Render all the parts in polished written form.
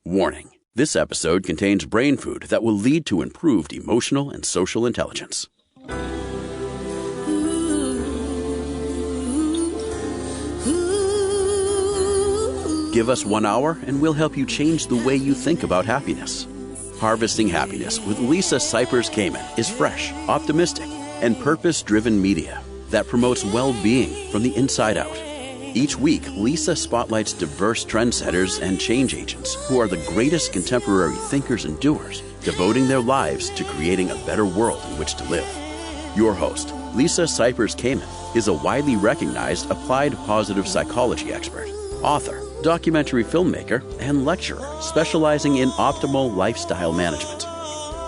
Warning. This episode contains brain food that will lead to improved emotional and social intelligence. Give us 1 hour and we'll help you change the way you think about happiness. Harvesting Happiness with Lisa Cypers Kamen is fresh, optimistic, and purpose-driven media that promotes well-being from the inside out. Each week, Lisa spotlights diverse trendsetters and change agents who are the greatest contemporary thinkers and doers, devoting their lives to creating a better world in which to live. Your host, Lisa Cypers Kamen, is a widely recognized applied positive psychology expert, author, documentary filmmaker, and lecturer specializing in optimal lifestyle management.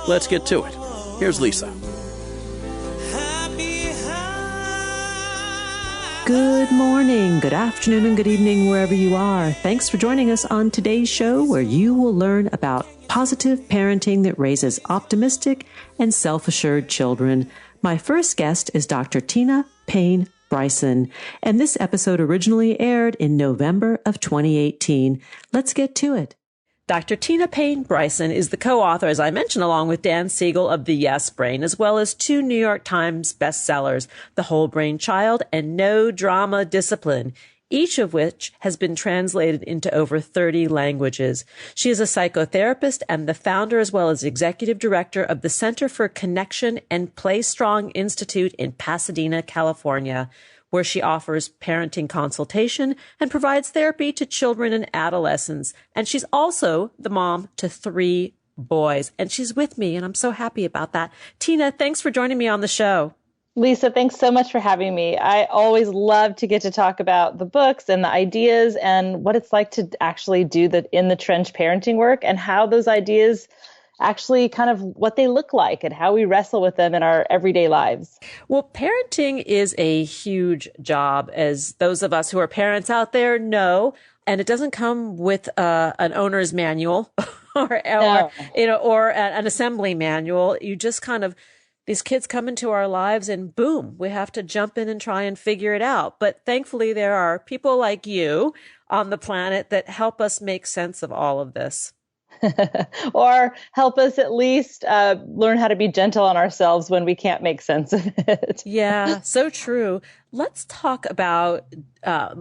Let's get to it. Here's Lisa. Good morning, good afternoon, and good evening, wherever you are. Thanks for joining us on today's show, where you will learn about positive parenting that raises optimistic and self-assured children. My first guest is Dr. Tina Payne Bryson, and this episode originally aired in November of 2018. Let's get to it. Dr. Tina Payne Bryson is the co-author, as I mentioned, along with Dan Siegel, of The Yes Brain, as well as 2 New York Times bestsellers, The Whole Brain Child and No Drama Discipline, each of which has been translated into over 30 languages. She is a psychotherapist and the founder as well as executive director of the Center for Connection and Play Strong Institute in Pasadena, California, where she offers parenting consultation and provides therapy to children and adolescents. And she's also the mom to 3 boys. And she's with me, and I'm so happy about that. Tina, thanks for joining me on the show. Lisa, thanks so much for having me. I always love to get to talk about the books and the ideas and what it's like to actually do the in the trench parenting work and how those ideas actually kind of what they look like and how we wrestle with them in our everyday lives. Well, parenting is a huge job, as those of us who are parents out there know, and it doesn't come with an owner's manual or an assembly manual. You just kind of, these kids come into our lives and boom, we have to jump in and try and figure it out. But thankfully, there are people like you on the planet that help us make sense of all of this. Or help us at least learn how to be gentle on ourselves when we can't make sense of it. Yeah, so true. Let's talk about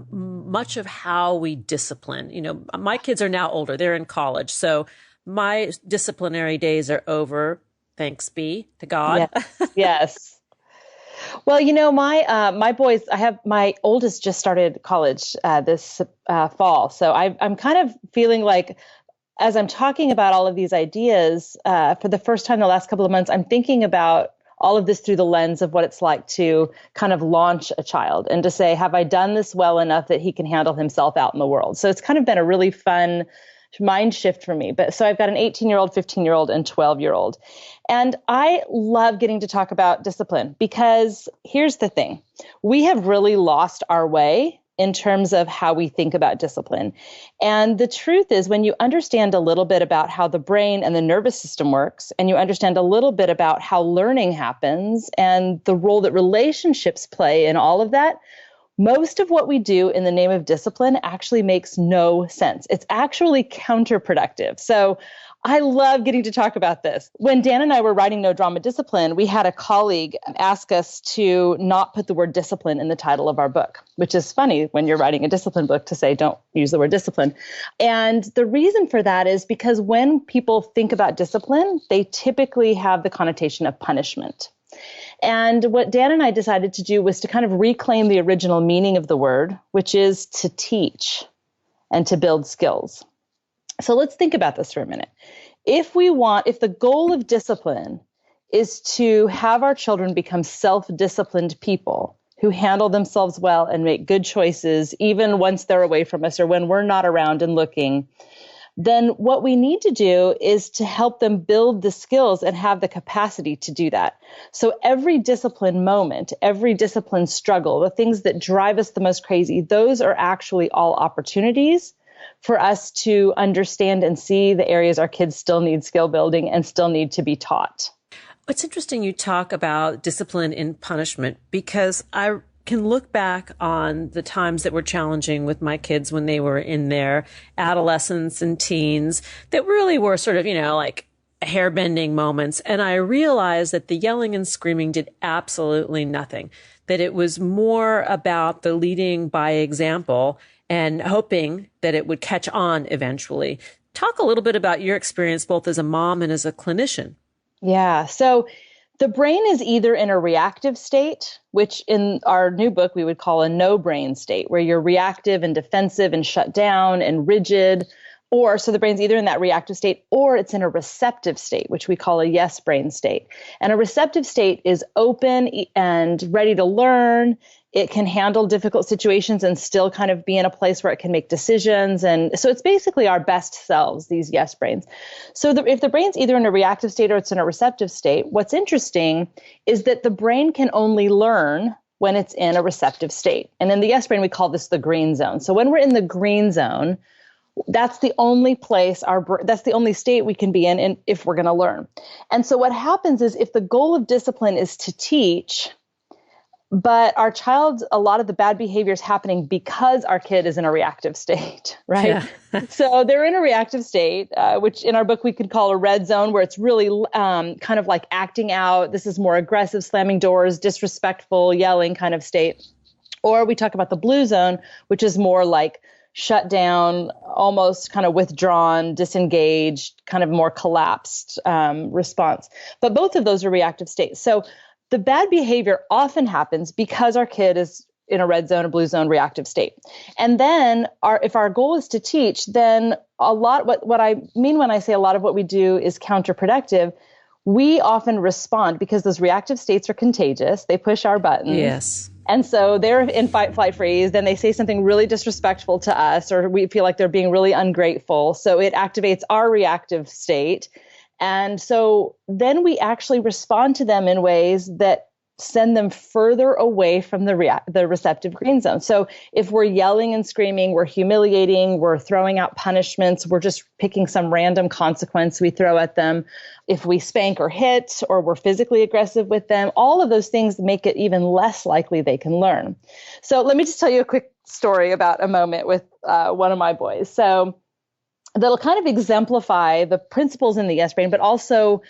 much of how we discipline. You know, my kids are now older. They're in college. So my disciplinary days are over. Thanks be to God. Yes. Yes. Well, you know, my boys, my oldest just started college this fall. So I'm kind of feeling like, as I'm talking about all of these ideas, for the first time the last couple of months, I'm thinking about all of this through the lens of what it's like to kind of launch a child and to say, have I done this well enough that he can handle himself out in the world? So it's kind of been a really fun mind shift for me. But so I've got an 18-year-old, 15-year-old, and 12-year-old. And I love getting to talk about discipline because here's the thing. We have really lost our way in terms of how we think about discipline. And the truth is, when you understand a little bit about how the brain and the nervous system works, and you understand a little bit about how learning happens and the role that relationships play in all of that, most of what we do in the name of discipline actually makes no sense. It's actually counterproductive. So I love getting to talk about this. When Dan and I were writing No Drama Discipline, we had a colleague ask us to not put the word discipline in the title of our book, which is funny when you're writing a discipline book to say, don't use the word discipline. And the reason for that is because when people think about discipline, they typically have the connotation of punishment. And what Dan and I decided to do was to kind of reclaim the original meaning of the word, which is to teach and to build skills. So let's think about this for a minute. If the goal of discipline is to have our children become self-disciplined people who handle themselves well and make good choices, even once they're away from us or when we're not around and looking, then what we need to do is to help them build the skills and have the capacity to do that. So every discipline moment, every discipline struggle, the things that drive us the most crazy, those are actually all opportunities for us to understand and see the areas our kids still need skill building and still need to be taught. It's interesting you talk about discipline in punishment, because I can look back on the times that were challenging with my kids when they were in their adolescence and teens that really were sort of, like hair-bending moments. And I realized that the yelling and screaming did absolutely nothing, that it was more about the leading by example and hoping that it would catch on eventually. Talk a little bit about your experience, both as a mom and as a clinician. Yeah. So the brain is either in a reactive state, which in our new book, we would call a no brain state, where you're reactive and defensive and shut down and rigid. So the brain's either in that reactive state or it's in a receptive state, which we call a yes brain state. And a receptive state is open and ready to learn. It can handle difficult situations and still kind of be in a place where it can make decisions. And so it's basically our best selves, these yes brains. So if the brain's either in a reactive state or it's in a receptive state, what's interesting is that the brain can only learn when it's in a receptive state. And in the yes brain, we call this the green zone. So when we're in the green zone, that's the only place that's the only state we can be in if we're going to learn. And so what happens is if the goal of discipline is to teach, but our child, a lot of the bad behavior is happening because our kid is in a reactive state, right? Yeah. So they're in a reactive state, which in our book we could call a red zone, where it's really kind of like acting out. This is more aggressive, slamming doors, disrespectful, yelling kind of state. Or we talk about the blue zone, which is more like shut down, almost kind of withdrawn, disengaged, kind of more collapsed response. But both of those are reactive states. So the bad behavior often happens because our kid is in a red zone, a blue zone, reactive state. And then if our goal is to teach, then what I mean when I say a lot of what we do is counterproductive, we often respond because those reactive states are contagious. They push our buttons. Yes. And so they're in fight, flight, freeze. Then they say something really disrespectful to us, or we feel like they're being really ungrateful. So it activates our reactive state. And so then we actually respond to them in ways that send them further away from the receptive green zone. So if we're yelling and screaming, we're humiliating, we're throwing out punishments, we're just picking some random consequence we throw at them. If we spank or hit, or we're physically aggressive with them, all of those things make it even less likely they can learn. So let me just tell you a quick story about a moment with one of my boys. So that'll kind of exemplify the principles in the yes brain, but also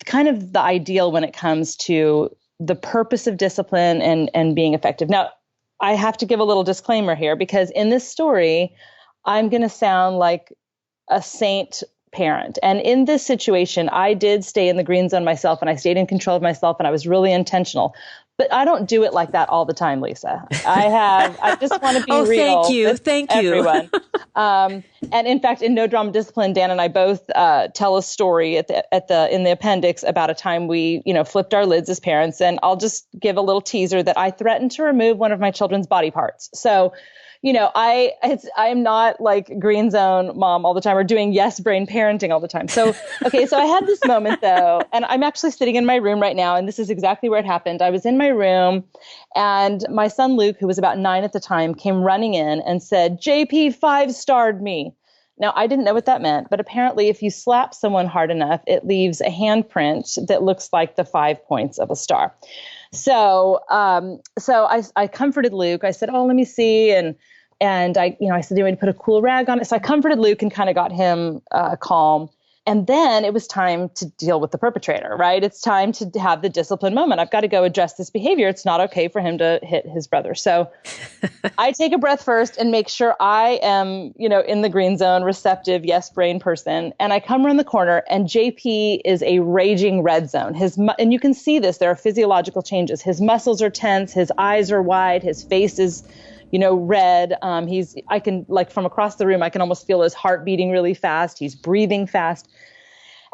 kind of the ideal when it comes to the purpose of discipline and being effective. Now, I have to give a little disclaimer here, because in this story, I'm going to sound like a saint parent. And in this situation, I did stay in the green zone myself, and I stayed in control of myself, and I was really intentional. But I don't do it like that all the time, Lisa. I just want to be real. Thank you. Everyone. And in fact, in No Drama Discipline, Dan and I both tell a story in the appendix about a time we, flipped our lids as parents. And I'll just give a little teaser that I threatened to remove one of my children's body parts. So, I am not like green zone mom all the time, or doing yes brain parenting all the time. So, okay, so I had this moment though, and I'm actually sitting in my room right now, and this is exactly where it happened. I was in my room, and my son Luke, who was about 9 at the time, came running in and said, "JP 5-starred me." Now, I didn't know what that meant, but apparently if you slap someone hard enough, it leaves a handprint that looks like the 5 points of a star. So I comforted Luke. I said, "Oh, let me see." And I said, "Do you want me to put a cool rag on it?" So I comforted Luke and kind of got him calm. And then it was time to deal with the perpetrator, right? It's time to have the discipline moment. I've got to go address this behavior. It's not okay for him to hit his brother. So I take a breath first and make sure I am, in the green zone, receptive, yes brain person. And I come around the corner, and JP is a raging red zone. And you can see this. There are physiological changes. His muscles are tense. His eyes are wide. His face is red. I can, like, from across the room, I can almost feel his heart beating really fast. He's breathing fast.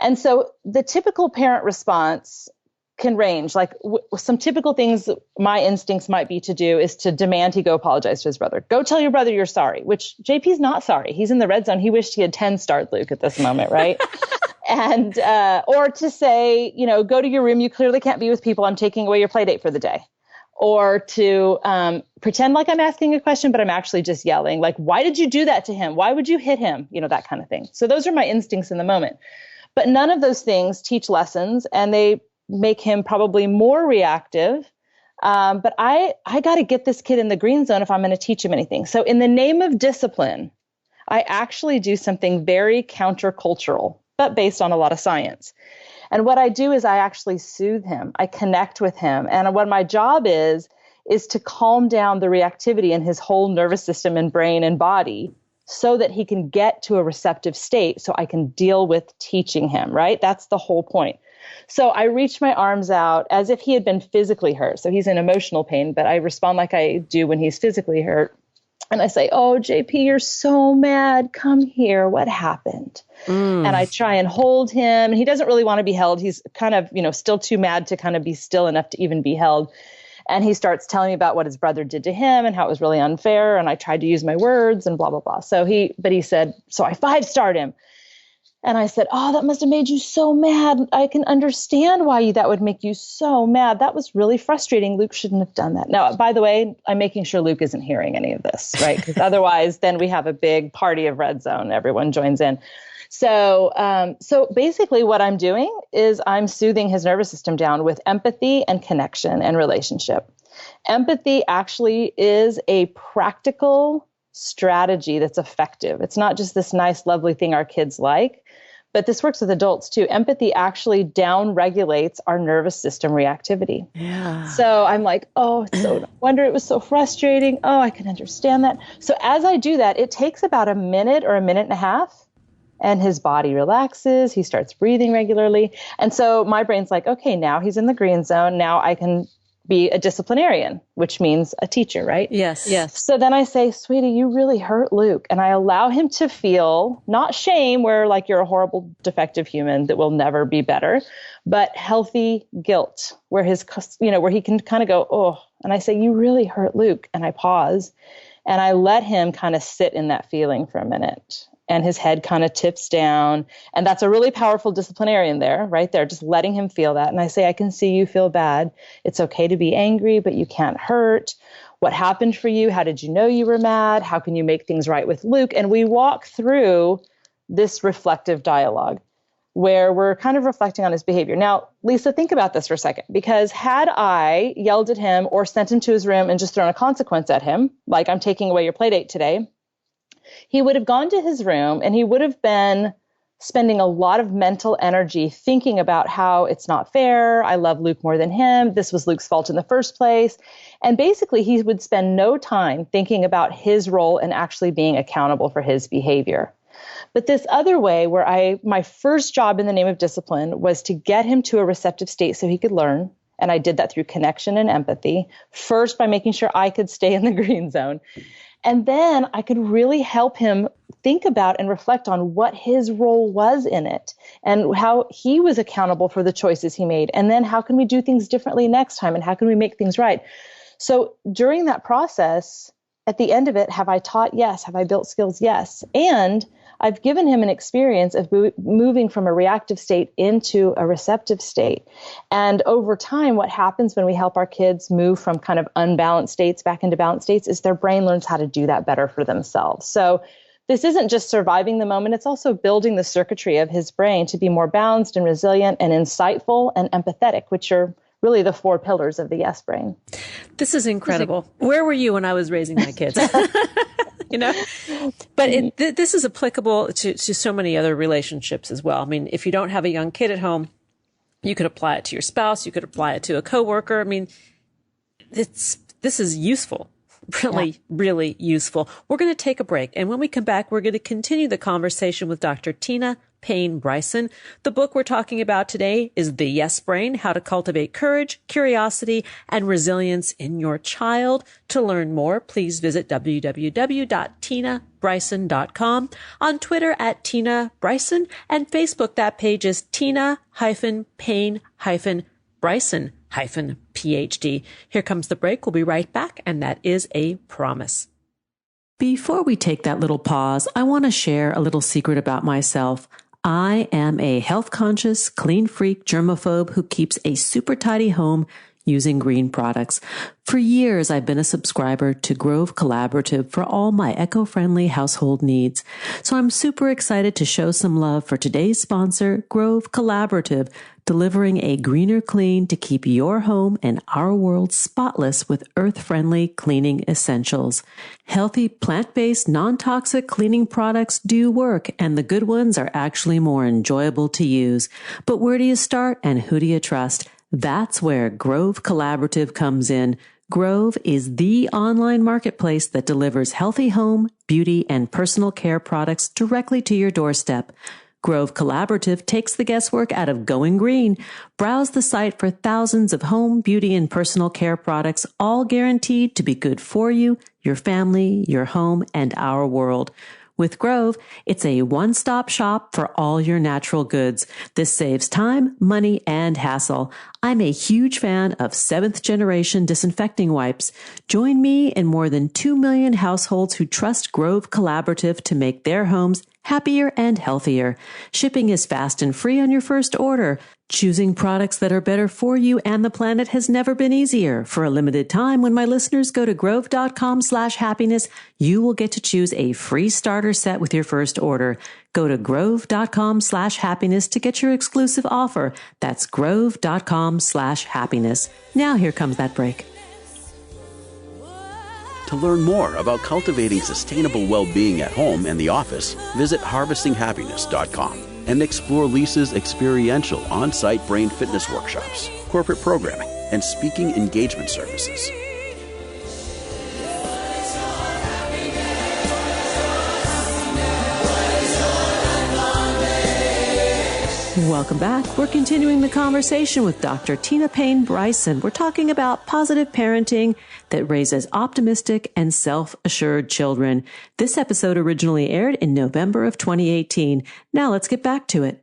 And so the typical parent response can range. Like some typical things my instincts might be to do is to demand he go apologize to his brother. Go tell your brother you're sorry, which JP's not sorry. He's in the red zone. He wished he had 10-starred Luke at this moment, right? And, or to say, go to your room. You clearly can't be with people. I'm taking away your play date for the day. Or to pretend like I'm asking a question, but I'm actually just yelling, like, "Why did you do that to him? Why would you hit him?" That kind of thing. So those are my instincts in the moment. But none of those things teach lessons, and they make him probably more reactive But I got to get this kid in the green zone if I'm going to teach him anything. So in the name of discipline, I actually do something very countercultural, but based on a lot of science. And what I do is I actually soothe him. I connect with him. And what my job is to calm down the reactivity in his whole nervous system and brain and body so that he can get to a receptive state so I can deal with teaching him, right? That's the whole point. So I reach my arms out as if he had been physically hurt. So he's in emotional pain, but I respond like I do when he's physically hurt. And I say, oh, JP, you're so mad. Come here. What happened? And I try and hold him. And he doesn't really want to be held. He's kind of, still too mad to kind of be still enough to even be held. And he starts telling me about what his brother did to him and how it was really unfair. And I tried to use my words and blah, blah, blah. So he said, so I 5-starred him. And I said, oh, that must have made you so mad. I can understand why that would make you so mad. That was really frustrating. Luke shouldn't have done that. Now, by the way, I'm making sure Luke isn't hearing any of this, right? Because otherwise, then we have a big party of red zone. Everyone joins in. So basically what I'm doing is I'm soothing his nervous system down with empathy and connection and relationship. Empathy actually is a practical strategy that's effective. It's not just this nice, lovely thing our kids like, but this works with adults too. Empathy actually down regulates our nervous system reactivity. Yeah. So I'm like, oh, so no wonder it was so frustrating. Oh, I can understand that. So as I do that, it takes about a minute or a minute and a half. And his body relaxes. He starts breathing regularly. And so my brain's like, okay, now he's in the green zone. Now I can be a disciplinarian, which means a teacher, right? Yes. So then I say, sweetie, you really hurt Luke. And I allow him to feel not shame, where like you're a horrible, defective human that will never be better, but healthy guilt, where where he can kind of go, oh, and I say, you really hurt Luke. And I pause and I let him kind of sit in that feeling for a minute. And his head kind of tips down. And that's a really powerful disciplinarian there, right there, just letting him feel that. And I say, I can see you feel bad. It's okay to be angry, but you can't hurt. What happened for you? How did you know you were mad? How can you make things right with Luke? And we walk through this reflective dialogue where we're kind of reflecting on his behavior. Now, Lisa, think about this for a second, because had I yelled at him or sent him to his room and just thrown a consequence at him, like I'm taking away your play date today, he would have gone to his room and he would have been spending a lot of mental energy thinking about how it's not fair. I love Luke more than him. This was Luke's fault in the first place. And basically, he would spend no time thinking about his role in actually being accountable for his behavior. But this other way where my first job in the name of discipline was to get him to a receptive state so he could learn. And I did that through connection and empathy, first by making sure I could stay in the green zone. And then I could really help him think about and reflect on what his role was in it and how he was accountable for the choices he made. And then how can we do things differently next time? And how can we make things right? So during that process, at the end of it, have I taught? Yes. Have I built skills? Yes. And I've given him an experience of moving from a reactive state into a receptive state. And over time, what happens when we help our kids move from kind of unbalanced states back into balanced states is their brain learns how to do that better for themselves. So this isn't just surviving the moment. It's also building the circuitry of his brain to be more balanced and resilient and insightful and empathetic, which are really the 4 pillars of the yes brain. This is incredible. Where were you when I was raising my kids? But this is applicable to so many other relationships as well. I mean, if you don't have a young kid at home, you could apply it to your spouse. You could apply it to a coworker. I mean, this is useful, really useful. We're going to take a break. And when we come back, we're going to continue the conversation with Dr. Tina Payne Bryson. The book we're talking about today is The Yes Brain, How to Cultivate Courage, Curiosity, and Resilience in Your Child. To learn more, please visit www.tinabryson.com, on Twitter at Tina Bryson, and Facebook. That page is Tina-Payne-Bryson-PhD. Here comes the break. We'll be right back, and that is a promise. Before we take that little pause, I want to share a little secret about myself. I am a health-conscious, clean freak germaphobe who keeps a super tidy home using green products. For years, I've been a subscriber to Grove Collaborative for all my eco-friendly household needs. So I'm super excited to show some love for today's sponsor, Grove Collaborative, delivering a greener clean to keep your home and our world spotless with earth-friendly cleaning essentials. Healthy, plant-based, non-toxic cleaning products do work, and the good ones are actually more enjoyable to use. But where do you start and who do you trust? That's where Grove Collaborative comes in. Grove is the online marketplace that delivers healthy home, beauty, and personal care products directly to your doorstep. Grove Collaborative takes the guesswork out of going green. Browse the site for thousands of home, beauty, and personal care products, all guaranteed to be good for you, your family, your home, and our world. With Grove, it's a one-stop shop for all your natural goods. This saves time, money, and hassle. I'm a huge fan of 7th generation disinfecting wipes. Join me and more than 2 million households who trust Grove Collaborative to make their homes happier and healthier. Shipping is fast and free on your first order. Choosing products that are better for you and the planet has never been easier. For a limited time, when my listeners go to grove.com/happiness, you will get to choose a free starter set with your first order. Go to grove.com/happiness to get your exclusive offer. That's grove.com/happiness. Now here comes that break. To learn more about cultivating sustainable well-being at home and the office, visit harvestinghappiness.com and explore Lisa's experiential on-site brain fitness workshops, corporate programming, and speaking engagement services. Welcome back. We're continuing the conversation with Dr. Tina Payne Bryson. We're talking about positive parenting that raises optimistic and self-assured children. This episode originally aired in November of 2018. Now let's get back to it.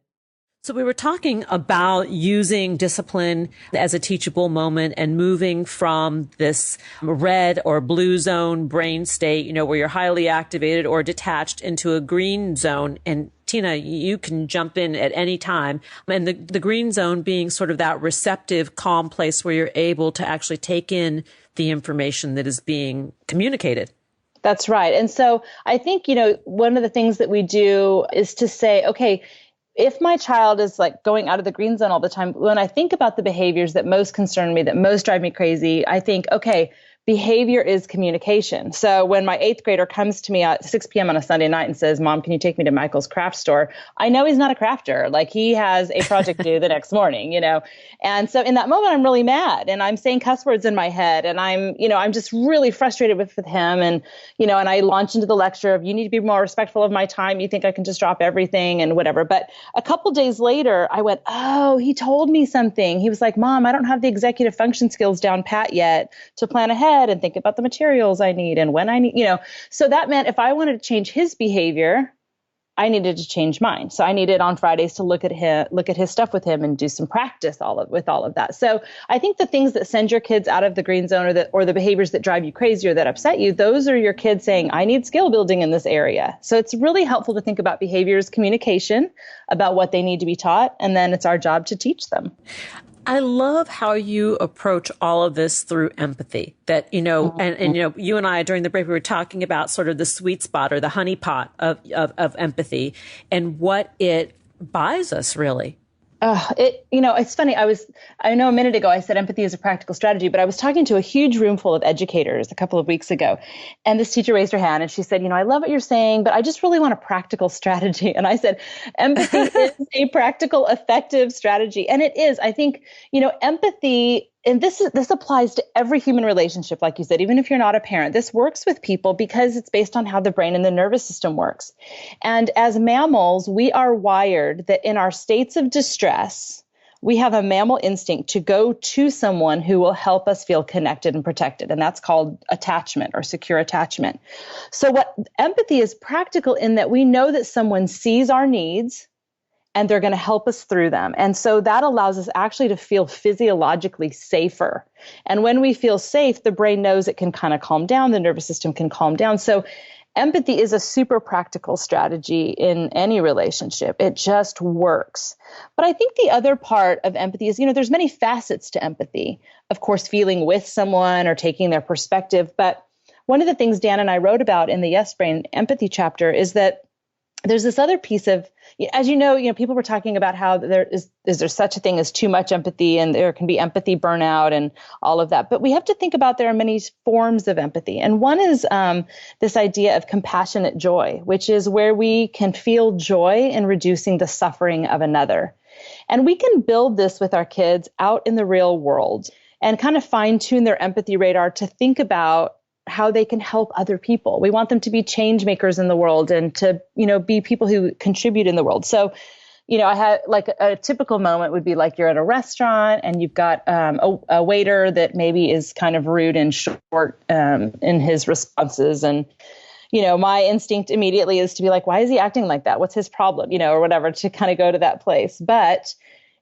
So we were talking about using discipline as a teachable moment and moving from this red or blue zone brain state, where you're highly activated or detached, into a green zone. And Tina, you can jump in at any time. And the green zone being sort of that receptive, calm place where you're able to actually take in the information that is being communicated. That's right. And so I think, one of the things that we do is to say, okay, if my child is like going out of the green zone all the time, when I think about the behaviors that most concern me, that most drive me crazy, I think, okay, behavior is communication. So when my 8th grader comes to me at 6 p.m. on a Sunday night and says, Mom, can you take me to Michael's craft store? I know he's not a crafter. Like, he has a project due the next morning, And so in that moment, I'm really mad and I'm saying cuss words in my head and I'm just really frustrated with him. And, and I launch into the lecture of, you need to be more respectful of my time. You think I can just drop everything and whatever. But a couple days later, I went, oh, he told me something. He was like, Mom, I don't have the executive function skills down pat yet to plan ahead and think about the materials I need and when I need, So that meant if I wanted to change his behavior, I needed to change mine. So I needed on Fridays to look at his stuff with him and do some practice with all of that. So I think the things that send your kids out of the green zone or the behaviors that drive you crazy or that upset you, those are your kids saying, I need skill building in this area. So it's really helpful to think about behaviors, communication, about what they need to be taught, and then it's our job to teach them. I love how you approach all of this through empathy. That, and you and I during the break, we were talking about sort of the sweet spot or the honeypot of empathy and what it buys us, really. It's funny. I know a minute ago I said empathy is a practical strategy, but I was talking to a huge room full of educators a couple of weeks ago. And this teacher raised her hand and she said, I love what you're saying, but I just really want a practical strategy. And I said, empathy is a practical, effective strategy. And it is. I think, empathy, and this applies to every human relationship, like you said, even if you're not a parent. This works with people because it's based on how the brain and the nervous system works. And as mammals, we are wired that in our states of distress, we have a mammal instinct to go to someone who will help us feel connected and protected. And that's called attachment or secure attachment. So what empathy is practical in that we know that someone sees our needs and they're going to help us through them. And so that allows us actually to feel physiologically safer. And when we feel safe, the brain knows it can kind of calm down, the nervous system can calm down. So empathy is a super practical strategy in any relationship. It just works. But I think the other part of empathy is, there's many facets to empathy. Of course, feeling with someone or taking their perspective. But one of the things Dan and I wrote about in the Yes Brain empathy chapter is that there's this other piece of, as you know, people were talking about how is there such a thing as too much empathy, and there can be empathy burnout and all of that. But we have to think about there are many forms of empathy. And one is this idea of compassionate joy, which is where we can feel joy in reducing the suffering of another. And we can build this with our kids out in the real world and kind of fine tune their empathy radar to think about how they can help other people. We want them to be change makers in the world and to, be people who contribute in the world. So, I had like a typical moment would be like you're at a restaurant and you've got a waiter that maybe is kind of rude and short in his responses. And, my instinct immediately is to be like, why is he acting like that? What's his problem? Or whatever, to kind of go to that place. But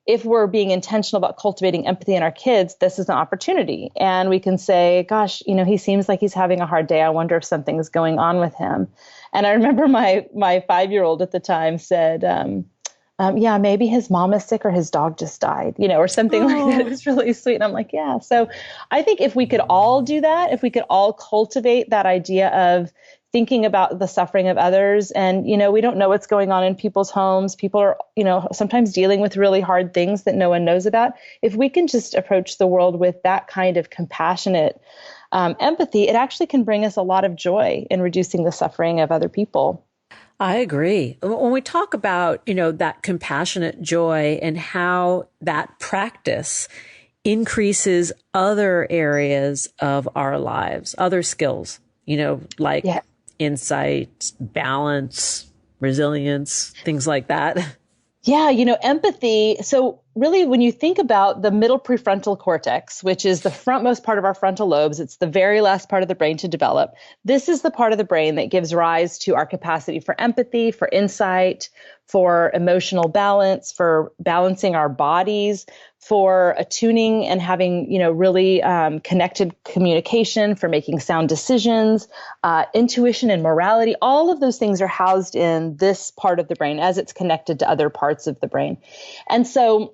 if we're being intentional about cultivating empathy in our kids, this is an opportunity. And we can say, gosh, he seems like he's having a hard day. I wonder if something's going on with him. And I remember my 5-year-old at the time said, yeah, maybe his mom is sick or his dog just died, or something like that. It was really sweet. And I'm like, yeah. So I think if we could all do that, if we could all cultivate that idea of thinking about the suffering of others. And, we don't know what's going on in people's homes. People are, sometimes dealing with really hard things that no one knows about. If we can just approach the world with that kind of compassionate empathy, it actually can bring us a lot of joy in reducing the suffering of other people. I agree. When we talk about, that compassionate joy and how that practice increases other areas of our lives, other skills, like insight, balance, resilience, things like that. Yeah, empathy. So really, when you think about the middle prefrontal cortex, which is the frontmost part of our frontal lobes, it's the very last part of the brain to develop. This is the part of the brain that gives rise to our capacity for empathy, for insight, for emotional balance, for balancing our bodies, for attuning and having, really connected communication, for making sound decisions, intuition and morality. All of those things are housed in this part of the brain as it's connected to other parts of the brain. And so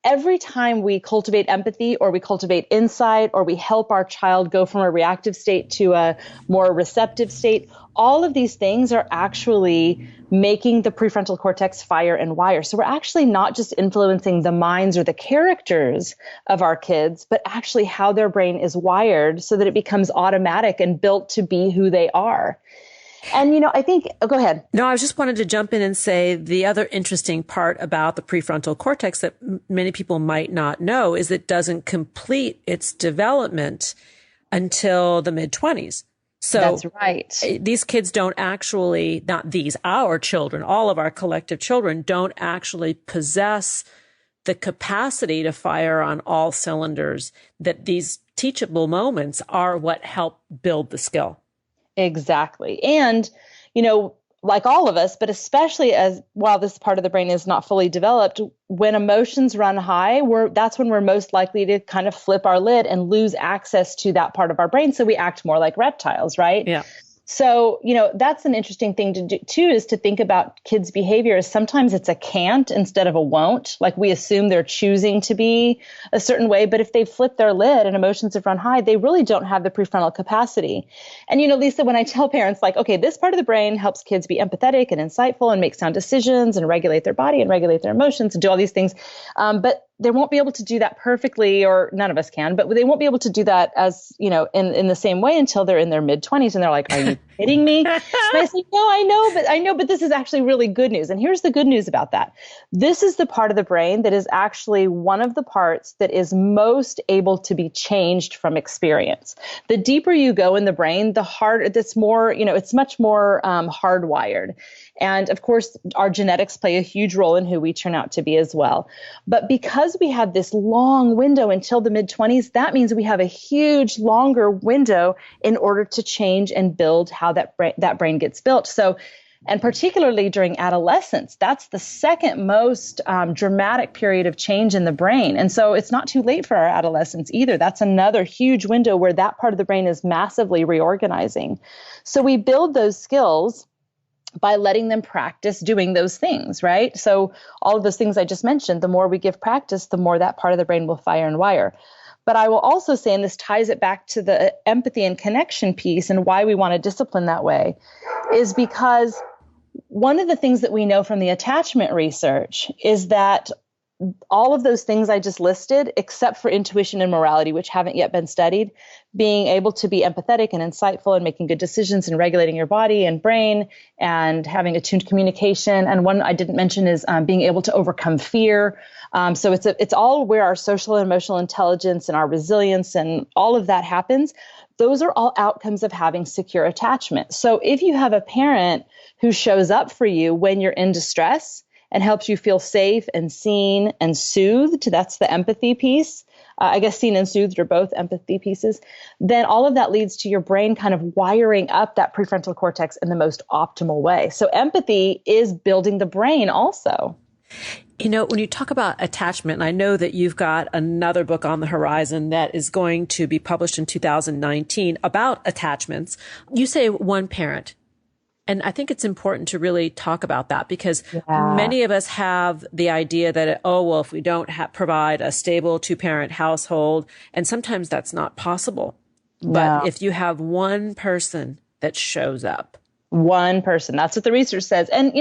every time we cultivate empathy or we cultivate insight or we help our child go from a reactive state to a more receptive state, all of these things are actually making the prefrontal cortex fire and wire. So we're actually not just influencing the minds or the characters of our kids, but actually how their brain is wired so that it becomes automatic and built to be who they are. And, I think, go ahead. No, I just wanted to jump in and say the other interesting part about the prefrontal cortex that many people might not know is it doesn't complete its development until the mid-20s. So that's right. These kids don't actually, not these, our children, all of our collective children don't actually possess the capacity to fire on all cylinders, that these teachable moments are what help build the skill. Exactly. And, like all of us, but especially while this part of the brain is not fully developed, when emotions run high, that's when we're most likely to kind of flip our lid and lose access to that part of our brain. So we act more like reptiles, right? Yeah. So, that's an interesting thing to do too, is to think about kids' behavior. Sometimes it's a can't instead of a won't. Like we assume they're choosing to be a certain way, but if they flip their lid and emotions have run high, they really don't have the prefrontal capacity. And, Lisa, when I tell parents like, okay, this part of the brain helps kids be empathetic and insightful and make sound decisions and regulate their body and regulate their emotions and do all these things. But they won't be able to do that perfectly, or none of us can, but they won't be able to do that as, in the same way until they're in their mid-20s. And they're like, are you kidding me? And I say, no, I know, but this is actually really good news. And here's the good news about that. This is the part of the brain that is actually one of the parts that is most able to be changed from experience. The deeper you go in the brain, the harder, it's more, it's much more hardwired. And of course, our genetics play a huge role in who we turn out to be as well. But because we have this long window until the mid-20s, that means we have a huge longer window in order to change and build how that brain gets built. So And particularly during adolescence, that's the second most dramatic period of change in the brain. And so it's not too late for our adolescents either. That's another huge window where that part of the brain is massively reorganizing. So we build those skills by letting them practice doing those things, right? So all of those things I just mentioned, the more we give practice, the more that part of the brain will fire and wire. But I will also say, and this ties it back to the empathy and connection piece and why we want to discipline that way, is because one of the things that we know from the attachment research is that all of those things I just listed, except for intuition and morality, which haven't yet been studied, being able to be empathetic and insightful and making good decisions and regulating your body and brain and having attuned communication. And one I didn't mention is being able to overcome fear. So it's all where our social and emotional intelligence and our resilience and all of that happens. Those are all outcomes of having secure attachment. So if you have a parent who shows up for you when you're in distress and helps you feel safe and seen and soothed, that's the empathy piece. I guess seen and soothed are both empathy pieces. Then all of that leads to your brain kind of wiring up that prefrontal cortex in the most optimal way. So empathy is building the brain also. You know, when you talk about attachment, and I know that you've got another book on the horizon that is going to be published in 2019 about attachments, you say one parent. And I think it's important to really talk about that because many of us have the idea that, if we don't provide a stable two-parent household, and sometimes that's not possible. But if you have one person that shows up. One person, that's what the research says. And,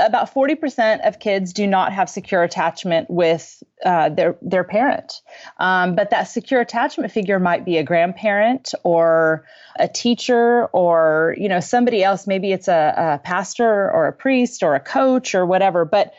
about 40% of kids do not have secure attachment with their parent. But that secure attachment figure might be a grandparent or a teacher or, somebody else. Maybe it's a pastor or a priest or a coach or whatever. But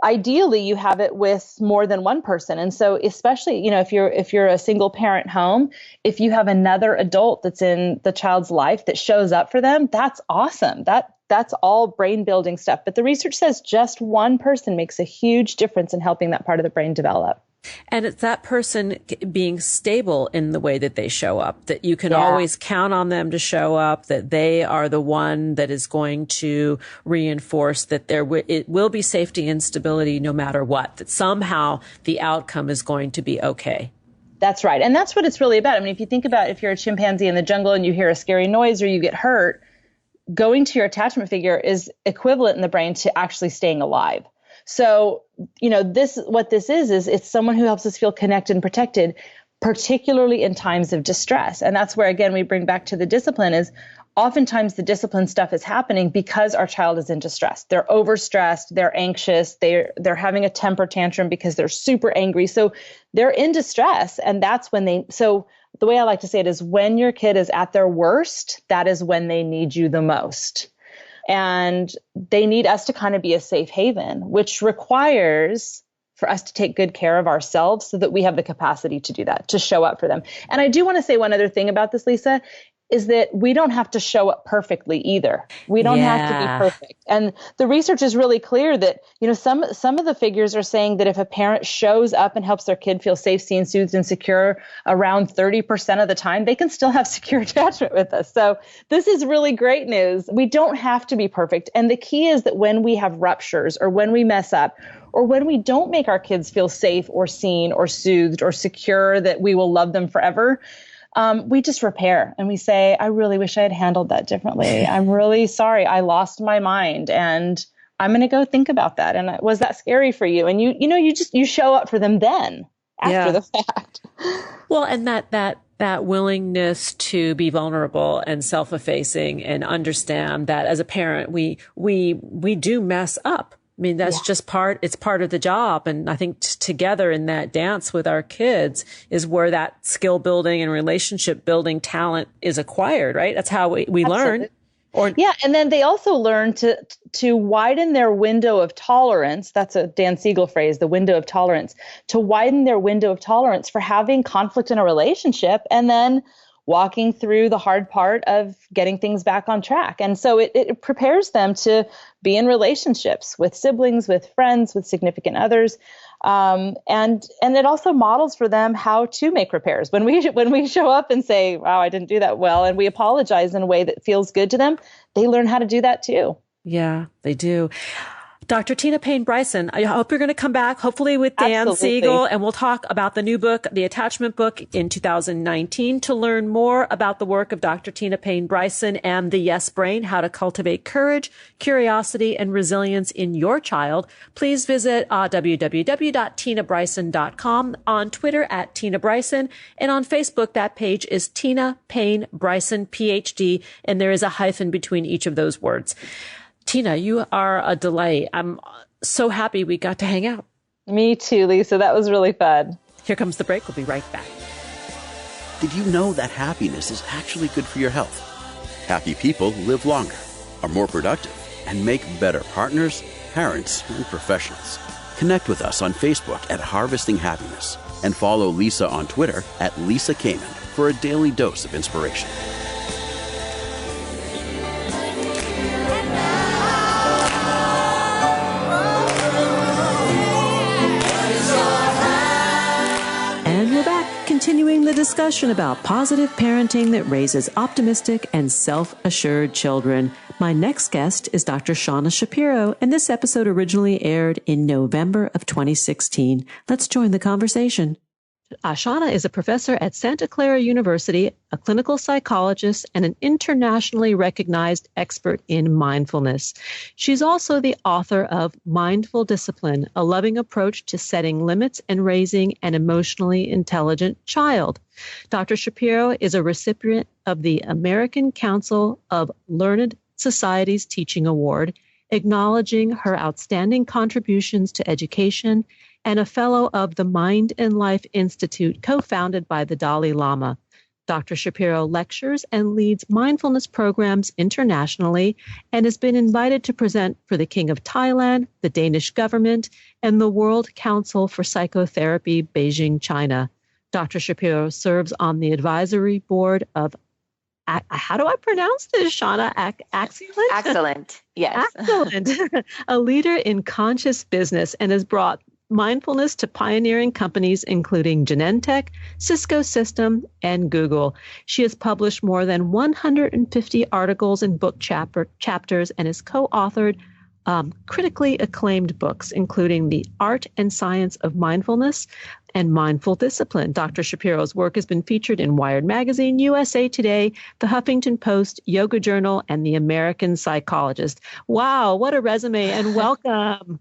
ideally, you have it with more than one person. And so especially, if you're a single parent home, if you have another adult that's in the child's life that shows up for them, that's awesome. That's all brain building stuff. But the research says just one person makes a huge difference in helping that part of the brain develop. And it's that person being stable in the way that they show up, that you can always count on them to show up, that they are the one that is going to reinforce that it will be safety and stability no matter what, that somehow the outcome is going to be okay. That's right. And that's what it's really about. I mean, if you think about if you're a chimpanzee in the jungle and you hear a scary noise or you get hurt, going to your attachment figure is equivalent in the brain to actually staying alive. So, what this is it's someone who helps us feel connected and protected, particularly in times of distress. And that's where, again, we bring back to the discipline is oftentimes the discipline stuff is happening because our child is in distress. They're overstressed, they're anxious, they're having a temper tantrum because they're super angry. So they're in distress. And that's when so the way I like to say it is when your kid is at their worst, that is when they need you the most. And they need us to kind of be a safe haven, which requires for us to take good care of ourselves so that we have the capacity to do that, to show up for them. And I do want to say one other thing about this, Lisa, is that we don't have to show up perfectly either. We don't have to be perfect. And the research is really clear that, some of the figures are saying that if a parent shows up and helps their kid feel safe, seen, soothed, and secure around 30% of the time, they can still have secure attachment with us. So this is really great news. We don't have to be perfect. And the key is that when we have ruptures or when we mess up, or when we don't make our kids feel safe or seen or soothed or secure that we will love them forever, we just repair and we say, I really wish I had handled that differently. I'm really sorry. I lost my mind and I'm going to go think about that. And was that scary for you? And you show up for them then after the fact. Well, and that willingness to be vulnerable and self-effacing and understand that as a parent, we do mess up. I mean, that's just it's part of the job. And I think together in that dance with our kids is where that skill building and relationship building talent is acquired, right? That's how we learn. And then they also learn to widen their window of tolerance. That's a Dan Siegel phrase, the window of tolerance, to widen their window of tolerance for having conflict in a relationship and then walking through the hard part of getting things back on track. And so it prepares them to be in relationships with siblings, with friends, with significant others. And it also models for them how to make repairs. When we show up and say, wow, I didn't do that well, and we apologize in a way that feels good to them, they learn how to do that too. Yeah, they do. Dr. Tina Payne Bryson, I hope you're going to come back, hopefully with Dan Absolutely. Siegel, and we'll talk about the new book, The Attachment Book, in 2019. To learn more about the work of Dr. Tina Payne Bryson and the Yes Brain, how to cultivate courage, curiosity, and resilience in your child, please visit www.tinabryson.com, on Twitter at Tina Bryson, and on Facebook, that page is Tina Payne Bryson, PhD, and there is a hyphen between each of those words. Tina, you are a delight. I'm so happy we got to hang out. Me too, Lisa. That was really fun. Here comes the break. We'll be right back. Did you know that happiness is actually good for your health? Happy people live longer, are more productive, and make better partners, parents, and professionals. Connect with us on Facebook at Harvesting Happiness and follow Lisa on Twitter at Lisa Kamen for a daily dose of inspiration. Continuing the discussion about positive parenting that raises optimistic and self-assured children. My next guest is Dr. Shauna Shapiro, and this episode originally aired in November of 2016. Let's join the conversation. Shauna is a professor at Santa Clara University, a clinical psychologist, and an internationally recognized expert in mindfulness. She's also the author of Mindful Discipline, a loving approach to setting limits and raising an emotionally intelligent child. Dr. Shapiro is a recipient of the American Council of Learned Societies Teaching Award, acknowledging her outstanding contributions to education, and a fellow of the Mind and Life Institute, co-founded by the Dalai Lama. Dr. Shapiro lectures and leads mindfulness programs internationally and has been invited to present for the King of Thailand, the Danish government, and the World Council for Psychotherapy, Beijing, China. Dr. Shapiro serves on the advisory board of, how do I pronounce this, Shauna? Excellent? Excellent, yes. Excellent. A leader in conscious business, and has brought mindfulness to pioneering companies including Genentech, Cisco System, and Google. She has published more than 150 articles and book chapters and has co-authored critically acclaimed books, including The Art and Science of Mindfulness and Mindful Discipline. Dr. Shapiro's work has been featured in Wired Magazine, USA Today, The Huffington Post, Yoga Journal, and The American Psychologist. Wow, what a resume, and welcome.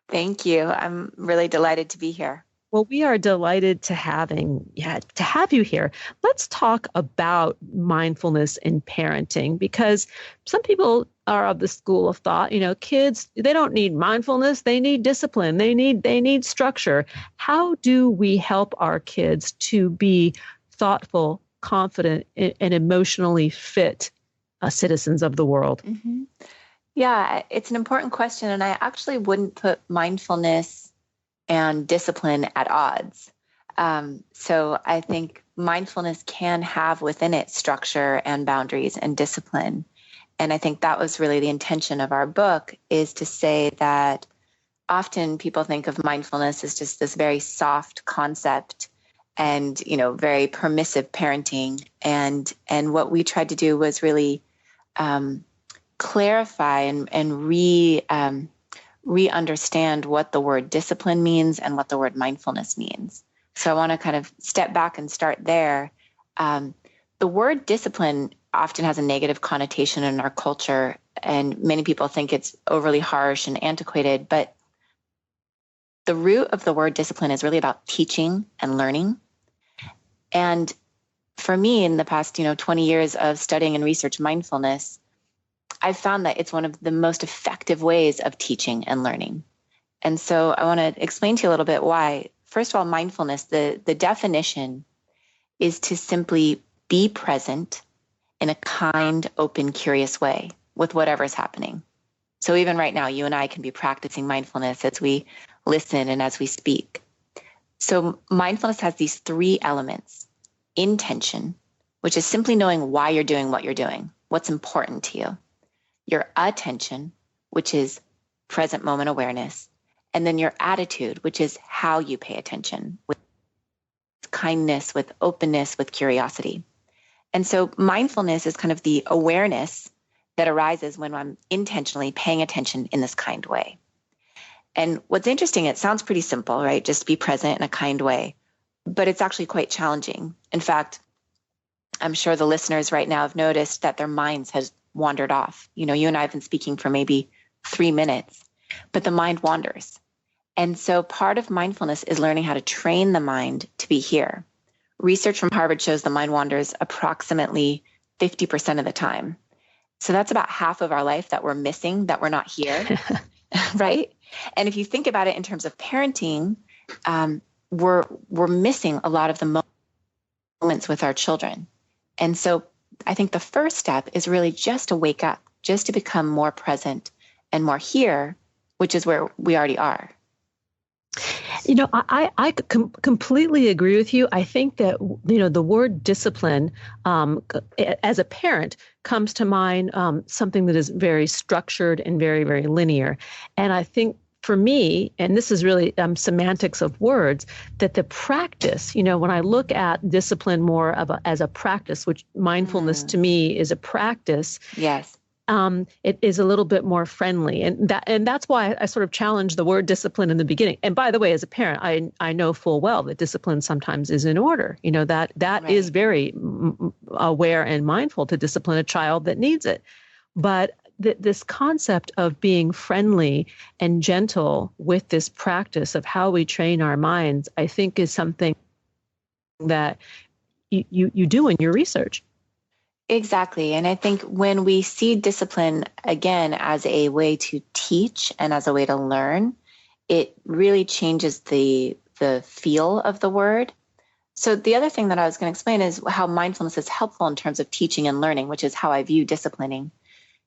Thank you. I'm really delighted to be here. Well, we are delighted to have you here. Let's talk about mindfulness in parenting, because some people are of the school of thought, kids, they don't need mindfulness, they need discipline, they need structure. How do we help our kids to be thoughtful, confident, and emotionally fit citizens of the world? Mm-hmm. Yeah, it's an important question, and I actually wouldn't put mindfulness and discipline at odds. So I think mindfulness can have within it structure and boundaries and discipline. And I think that was really the intention of our book, is to say that often people think of mindfulness as just this very soft concept and, very permissive parenting. And what we tried to do was really clarify and re-understand what the word discipline means and what the word mindfulness means. So I want to kind of step back and start there. The word discipline often has a negative connotation in our culture, and many people think it's overly harsh and antiquated, but the root of the word discipline is really about teaching and learning. And for me, in the past, 20 years of studying and research mindfulness, I've found that it's one of the most effective ways of teaching and learning. And so I want to explain to you a little bit why. First of all, mindfulness, the definition is to simply be present in a kind, open, curious way with whatever's happening. So even right now, you and I can be practicing mindfulness as we listen and as we speak. So mindfulness has these three elements: intention, which is simply knowing why you're doing what you're doing, what's important to you; your attention, which is present moment awareness; and then your attitude, which is how you pay attention, with kindness, with openness, with curiosity. And so mindfulness is kind of the awareness that arises when I'm intentionally paying attention in this kind way. And what's interesting, it sounds pretty simple, right? Just be present in a kind way, but it's actually quite challenging. In fact, I'm sure the listeners right now have noticed that their minds has wandered off. You know, you and I have been speaking for maybe 3 minutes, but the mind wanders. And so part of mindfulness is learning how to train the mind to be here. Research from Harvard shows the mind wanders approximately 50% of the time. So that's about half of our life that we're missing, that we're not here, right? And if you think about it in terms of parenting, we're missing a lot of the moments with our children. And so I think the first step is really just to wake up, just to become more present and more here, which is where we already are. You know, I completely agree with you. I think that, you know, the word discipline, as a parent, comes to mind something that is very structured and very, very linear. And I think for me, and this is really semantics of words, that the practice, you know, when I look at discipline more as a practice, which mindfulness to me is a practice. Yes. It is a little bit more friendly. And that's why I sort of challenged the word discipline in the beginning. And by the way, as a parent, I know full well that discipline sometimes is in order. You know, that right. is very aware and mindful to discipline a child that needs it. But this concept of being friendly and gentle with this practice of how we train our minds, I think is something that you do in your research. Exactly. And I think when we see discipline, again, as a way to teach and as a way to learn, it really changes the feel of the word. So the other thing that I was going to explain is how mindfulness is helpful in terms of teaching and learning, which is how I view disciplining,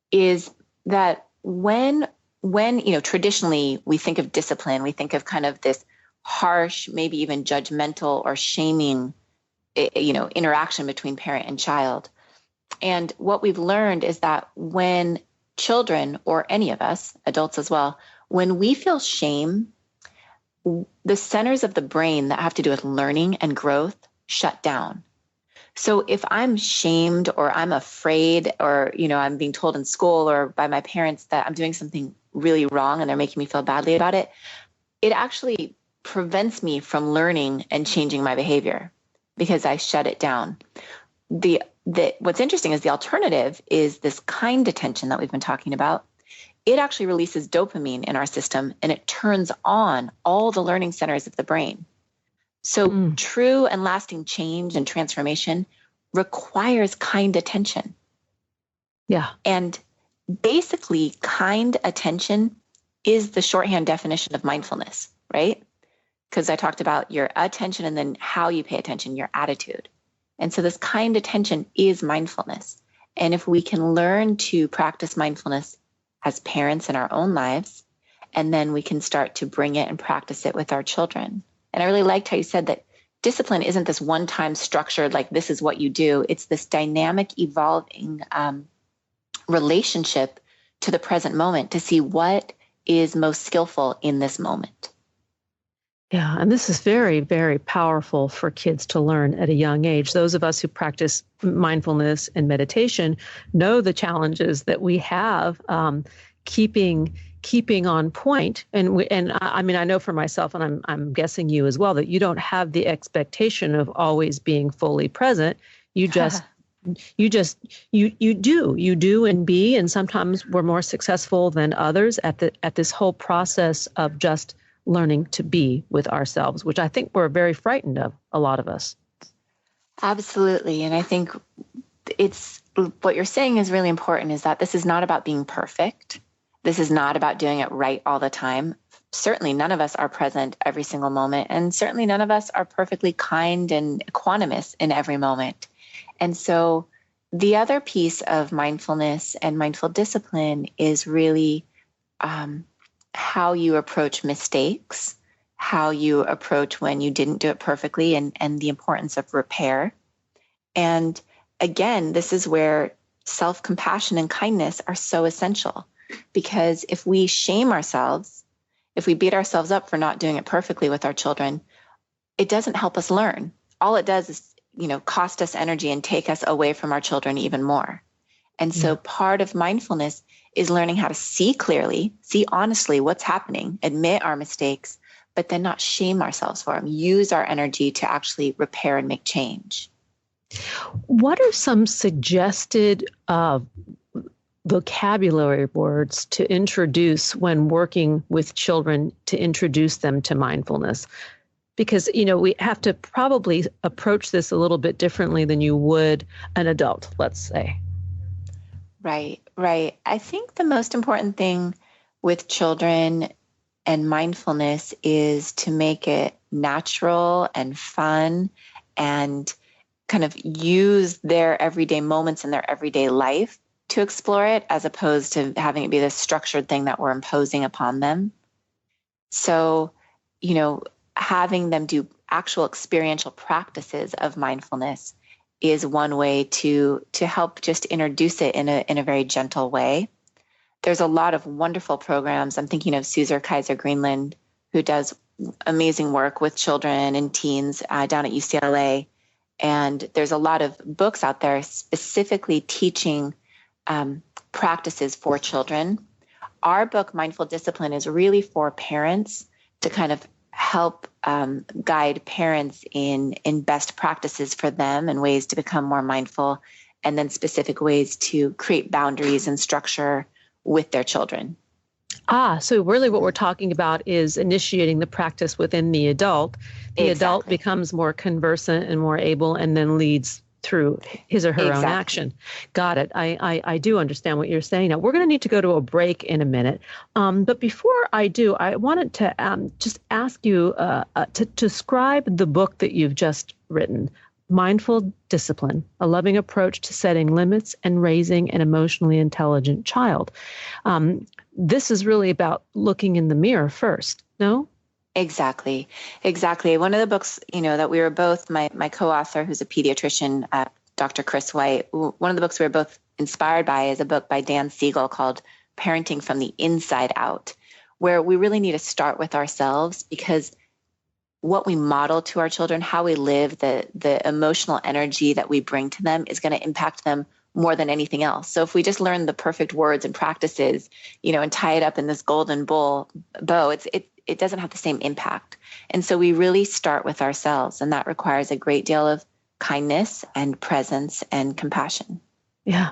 is that when you know, traditionally we think of discipline, we think of kind of this harsh, maybe even judgmental or shaming, you know, interaction between parent and child. And what we've learned is that when children, or any of us, adults as well, when we feel shame, the centers of the brain that have to do with learning and growth shut down. So if I'm shamed or I'm afraid, or, you know, I'm being told in school or by my parents that I'm doing something really wrong and they're making me feel badly about it, it actually prevents me from learning and changing my behavior because I shut it down. What's interesting is the alternative is this kind attention that we've been talking about. It actually releases dopamine in our system and it turns on all the learning centers of the brain. So true and lasting change and transformation requires kind attention. Yeah. And basically, kind attention is the shorthand definition of mindfulness, right? Because I talked about your attention and then how you pay attention, your attitude. And so this kind attention is mindfulness. And if we can learn to practice mindfulness as parents in our own lives, and then we can start to bring it and practice it with our children. And I really liked how you said that discipline isn't this one-time structured, like this is what you do. It's this dynamic, evolving relationship to the present moment to see what is most skillful in this moment. Yeah, and this is very, very powerful for kids to learn at a young age. Those of us who practice mindfulness and meditation know the challenges that we have keeping on point. And I mean, I know for myself, and I'm guessing you as well, that you don't have the expectation of always being fully present. You just you do and be, and sometimes we're more successful than others at this whole process of just learning to be with ourselves, which I think we're very frightened of, a lot of us. Absolutely. And I think it's what you're saying is really important, is that this is not about being perfect. This is not about doing it right all the time. Certainly none of us are present every single moment. And certainly none of us are perfectly kind and equanimous in every moment. And so the other piece of mindfulness and mindful discipline is really how you approach mistakes, how you approach when you didn't do it perfectly, and the importance of repair. And again, this is where self-compassion and kindness are so essential, because if we shame ourselves, if we beat ourselves up for not doing it perfectly with our children, it doesn't help us learn. All it does is, cost us energy and take us away from our children even more. And so part of mindfulness is learning how to see clearly, see honestly what's happening, admit our mistakes, but then not shame ourselves for them, use our energy to actually repair and make change. What are some suggested vocabulary words to introduce when working with children to introduce them to mindfulness? Because, we have to probably approach this a little bit differently than you would an adult, let's say. Right. I think the most important thing with children and mindfulness is to make it natural and fun and kind of use their everyday moments in their everyday life to explore it, as opposed to having it be this structured thing that we're imposing upon them. So, having them do actual experiential practices of mindfulness is one way to help just introduce it in a very gentle way. There's a lot of wonderful programs. I'm thinking of Suzer Kaiser Greenland, who does amazing work with children and teens down at UCLA. And there's a lot of books out there specifically teaching practices for children. Our book, Mindful Discipline, is really for parents to kind of help guide parents in best practices for them and ways to become more mindful, and then specific ways to create boundaries and structure with their children. So really what we're talking about is initiating the practice within the adult. The adult becomes more conversant and more able, and then leads through his or her own action. Got it. I do understand what you're saying. Now, we're going to need to go to a break in a minute. But before I do, I wanted to just ask you to describe the book that you've just written, Mindful Discipline, A Loving Approach to Setting Limits and Raising an Emotionally Intelligent Child. This is really about looking in the mirror first, no? Exactly. One of the books, that we were both, my co-author, who's a pediatrician, Dr. Chris White, one of the books we were both inspired by is a book by Dan Siegel called Parenting from the Inside Out, where we really need to start with ourselves, because what we model to our children, how we live, the emotional energy that we bring to them is going to impact them more than anything else. So if we just learn the perfect words and practices, and tie it up in this golden bow, it doesn't have the same impact. And so we really start with ourselves, and that requires a great deal of kindness and presence and compassion. Yeah.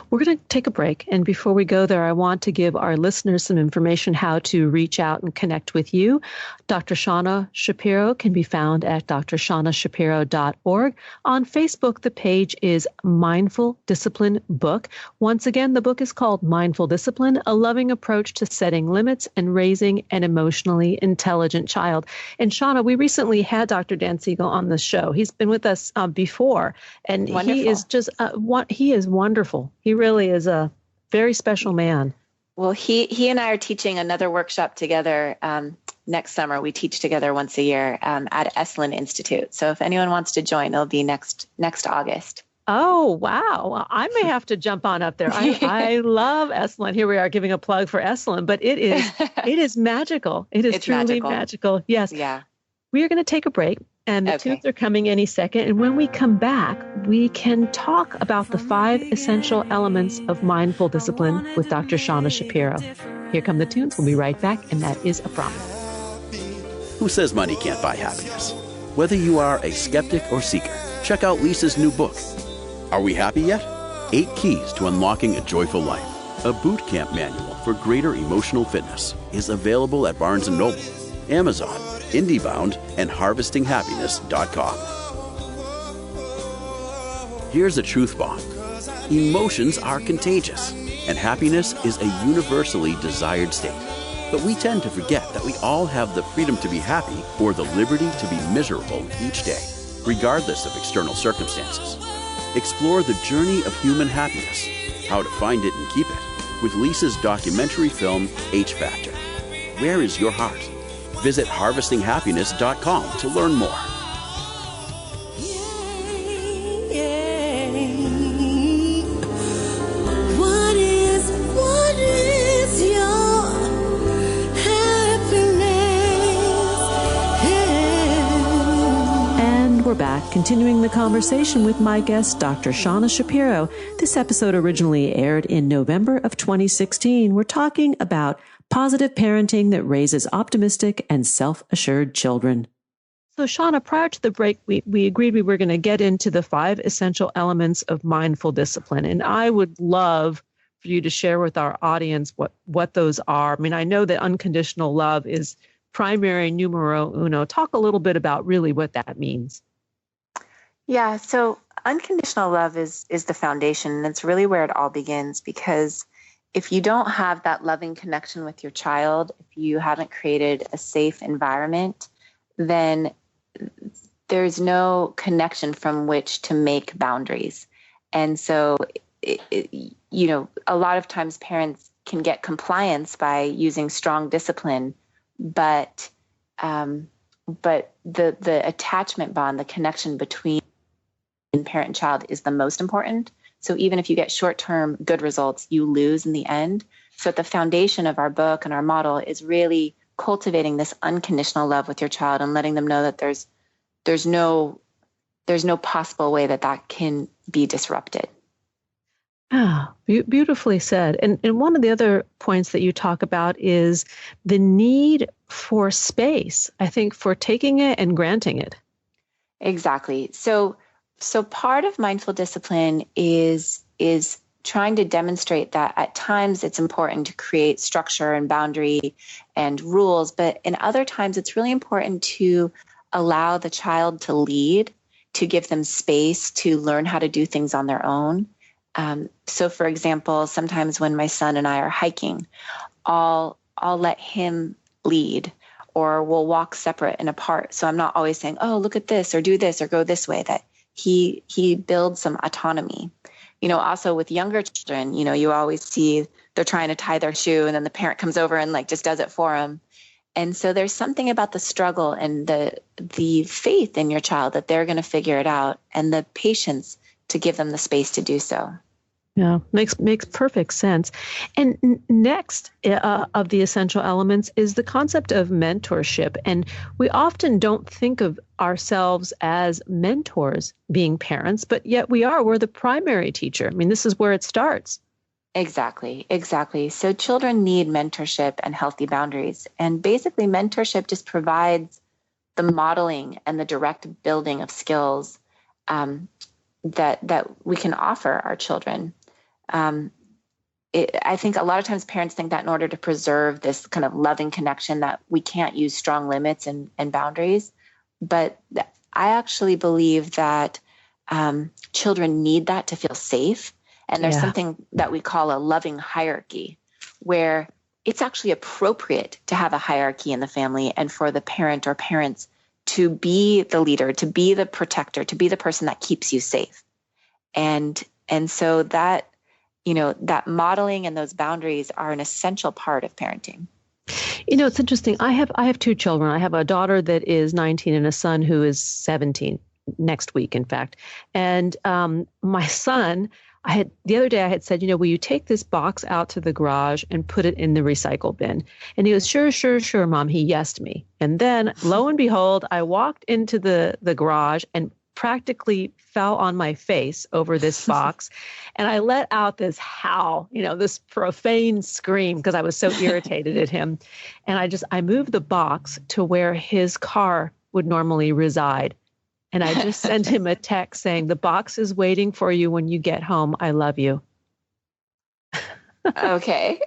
We're going to take a break. And before we go there, I want to give our listeners some information how to reach out and connect with you. Dr. Shauna Shapiro can be found at drshaunashapiro.org. On Facebook, the page is Mindful Discipline Book. Once again, the book is called Mindful Discipline, A Loving Approach to Setting Limits and Raising an Emotionally Intelligent Child. And Shauna, we recently had Dr. Dan Siegel on the show. He's been with us before, and wonderful. He is just he is wonderful. He really is a very special man. Well, he and I are teaching another workshop together next summer. We teach together once a year at Esalen Institute. So if anyone wants to join, it'll be next August. Oh, wow. Well, I may have to jump on up there. I love Esalen. Here we are giving a plug for Esalen, but it is magical. It's truly magical. Yes. Yeah. We are going to take a break, and the tunes are coming any second. And when we come back, we can talk about the 5 essential elements of mindful discipline with Dr. Shauna Shapiro. Here come the tunes. We'll be right back, and that is a promise. Who says money can't buy happiness? Whether you are a skeptic or seeker, check out Lisa's new book. Are we happy yet? 8 Keys to Unlocking a Joyful Life. A boot camp manual for greater emotional fitness is available at Barnes & Noble, Amazon, IndieBound, and HarvestingHappiness.com. Here's a truth bomb. Emotions are contagious, and happiness is a universally desired state. But we tend to forget that we all have the freedom to be happy or the liberty to be miserable each day, regardless of external circumstances. Explore the journey of human happiness, how to find it and keep it, with Lisa's documentary film, H Factor. Where is your heart? Visit HarvestingHappiness.com to learn more. What is your happiness? And we're we're back, continuing the conversation with my guest, Dr. Shauna Shapiro. This episode originally aired in November of 2016. We're talking about positive parenting that raises optimistic and self-assured children. So, Shauna, prior to the break, we agreed we were going to get into the 5 essential elements of mindful discipline. And I would love for you to share with our audience what those are. I mean, I know that unconditional love is primary numero uno. Talk a little bit about really what that means. Yeah, so unconditional love is the foundation, and it's really where it all begins, because if you don't have that loving connection with your child, if you haven't created a safe environment, then there's no connection from which to make boundaries. And so, a lot of times parents can get compliance by using strong discipline, but the attachment bond, the connection between parent and child is the most important. So even if you get short-term good results, you lose in the end. So at the foundation of our book and our model is really cultivating this unconditional love with your child and letting them know that there's no possible way that can be disrupted. Ah, beautifully said. And one of the other points that you talk about is the need for space, I think, for taking it and granting it. Exactly. So part of mindful discipline is trying to demonstrate that at times it's important to create structure and boundary and rules, but in other times it's really important to allow the child to lead, to give them space to learn how to do things on their own. So for example, sometimes when my son and I are hiking, I'll let him lead, or we'll walk separate and apart. So I'm not always saying, oh, look at this, or do this, or go this way, that he builds some autonomy. Also with younger children, you always see they're trying to tie their shoe and then the parent comes over and just does it for them. And so there's something about the struggle and the faith in your child that they're going to figure it out, and the patience to give them the space to do so. Yeah, makes perfect sense. And next of the essential elements is the concept of mentorship. And we often don't think of ourselves as mentors being parents, but yet we're the primary teacher. I mean, this is where it starts. Exactly. So children need mentorship and healthy boundaries. And basically mentorship just provides the modeling and the direct building of skills that we can offer our children. I think a lot of times parents think that in order to preserve this kind of loving connection that we can't use strong limits and boundaries. But I actually believe that children need that to feel safe. And there's something that we call a loving hierarchy, where it's actually appropriate to have a hierarchy in the family and for the parent or parents to be the leader, to be the protector, to be the person that keeps you safe. And so that, that modeling and those boundaries are an essential part of parenting. It's interesting. I have 2 children. I have a daughter that is 19 and a son who is 17 next week, in fact. And my son, the other day I had said, will you take this box out to the garage and put it in the recycle bin? And he goes, sure, Mom. He yesed me. And then lo and behold, I walked into the garage and practically fell on my face over this box. And I let out this howl, this profane scream, because I was so irritated at him. And I moved the box to where his car would normally reside. And I just sent him a text saying, the box is waiting for you when you get home. I love you. Okay.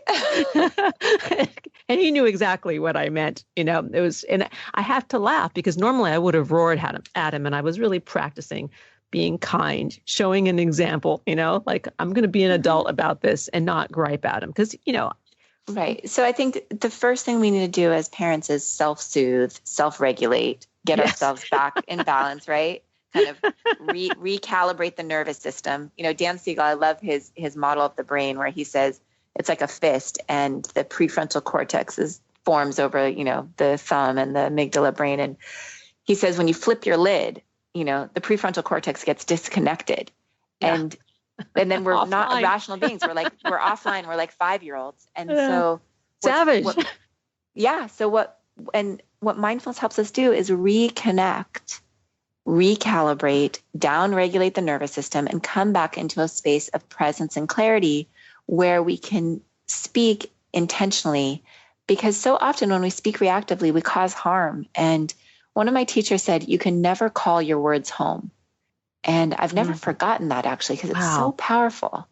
And he knew exactly what I meant. And I have to laugh because normally I would have roared at him. And I was really practicing being kind, showing an example, I'm going to be an adult about this and not gripe at him because, Right. So I think the first thing we need to do as parents is self-soothe, self-regulate, get ourselves back in balance, right? Kind of recalibrate the nervous system. Dan Siegel, I love his model of the brain where he says it's like a fist and the prefrontal cortex forms over, the thumb and the amygdala brain. And he says when you flip your lid, the prefrontal cortex gets disconnected. Yeah. And then we're not rational beings. We're offline. We're like 5-year-olds. And so savage. So what mindfulness helps us do is reconnect recalibrate, down-regulate the nervous system, and come back into a space of presence and clarity where we can speak intentionally. Because so often when we speak reactively, we cause harm. And one of my teachers said, you can never call your words home. And I've never forgotten that, actually, because it's so powerful.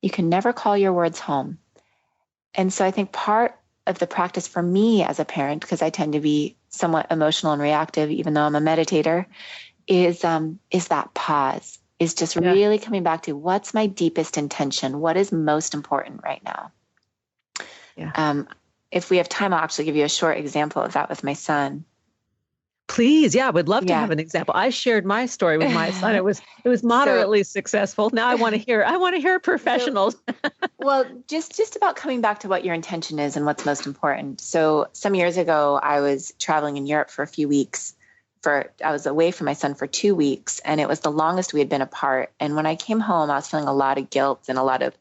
You can never call your words home. And so I think part of the practice for me as a parent, because I tend to be somewhat emotional and reactive, even though I'm a meditator, is that pause, is just really coming back to what's my deepest intention? What is most important right now? Yeah. If we have time, I'll actually give you a short example of that with my son. Please. Yeah. I would love to have an example. I shared my story with my son. It was moderately successful. Now I want to hear professionals. Well, just about coming back to what your intention is and what's most important. So some years ago, I was traveling in Europe for a few weeks. I was away from my son for 2 weeks, and it was the longest we had been apart. And when I came home, I was feeling a lot of guilt and a lot of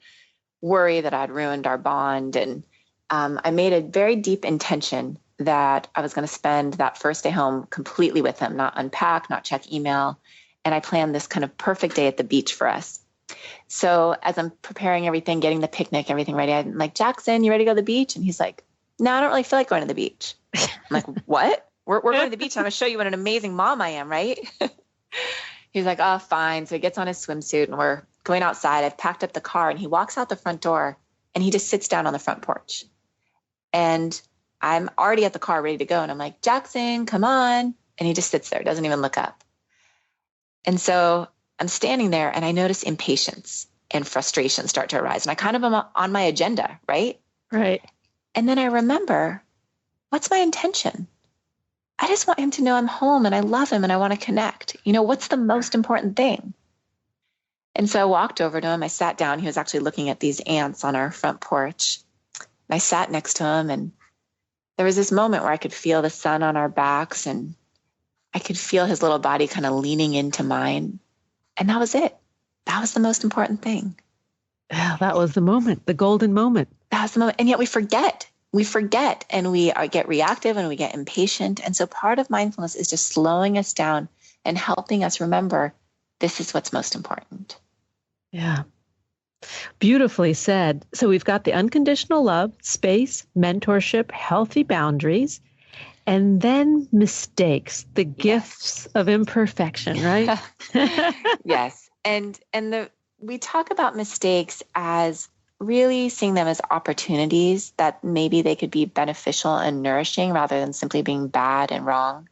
worry that I'd ruined our bond. And I made a very deep intention that I was going to spend that first day home completely with him, not unpack, not check email. And I planned this kind of perfect day at the beach for us. So as I'm preparing everything, getting the picnic, everything ready, I'm like, Jackson, you ready to go to the beach? And he's like, no, I don't really feel like going to the beach. I'm like, what? We're going to the beach. I'm going to show you what an amazing mom I am, right? He's like, oh, fine. So he gets on his swimsuit and we're going outside. I've packed up the car and he walks out the front door and he just sits down on the front porch. And I'm already at the car ready to go. And I'm like, Jackson, come on. And he just sits there, doesn't even look up. And so I'm standing there and I notice impatience and frustration start to arise. And I kind of am on my agenda, right? Right. And then I remember, what's my intention? I just want him to know I'm home and I love him and I want to connect. What's the most important thing? And so I walked over to him. I sat down. He was actually looking at these ants on our front porch. And I sat next to him and there was this moment where I could feel the sun on our backs and I could feel his little body kind of leaning into mine. And that was it. That was the most important thing. Yeah, that was the moment, the golden moment. That was the moment. And yet we forget. We forget and we get reactive and we get impatient. And so part of mindfulness is just slowing us down and helping us remember this is what's most important. Yeah. Beautifully said. So we've got the unconditional love, space, mentorship, healthy boundaries, and then mistakes, the gifts of imperfection, right? Yes. And we talk about mistakes as really seeing them as opportunities that maybe they could be beneficial and nourishing rather than simply being bad and wrong.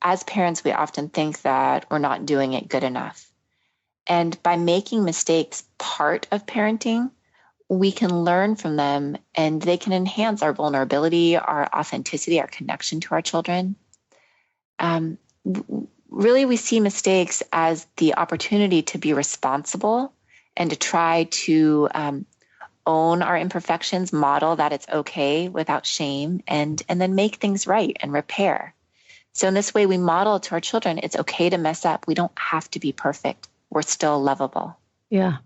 As parents, we often think that we're not doing it good enough. And by making mistakes part of parenting, we can learn from them and they can enhance our vulnerability, our authenticity, our connection to our children. Really, we see mistakes as the opportunity to be responsible and to try to own our imperfections, model that it's okay without shame, and then make things right and repair. So in this way, we model to our children, it's okay to mess up. We don't have to be perfect. We're still lovable. Yeah.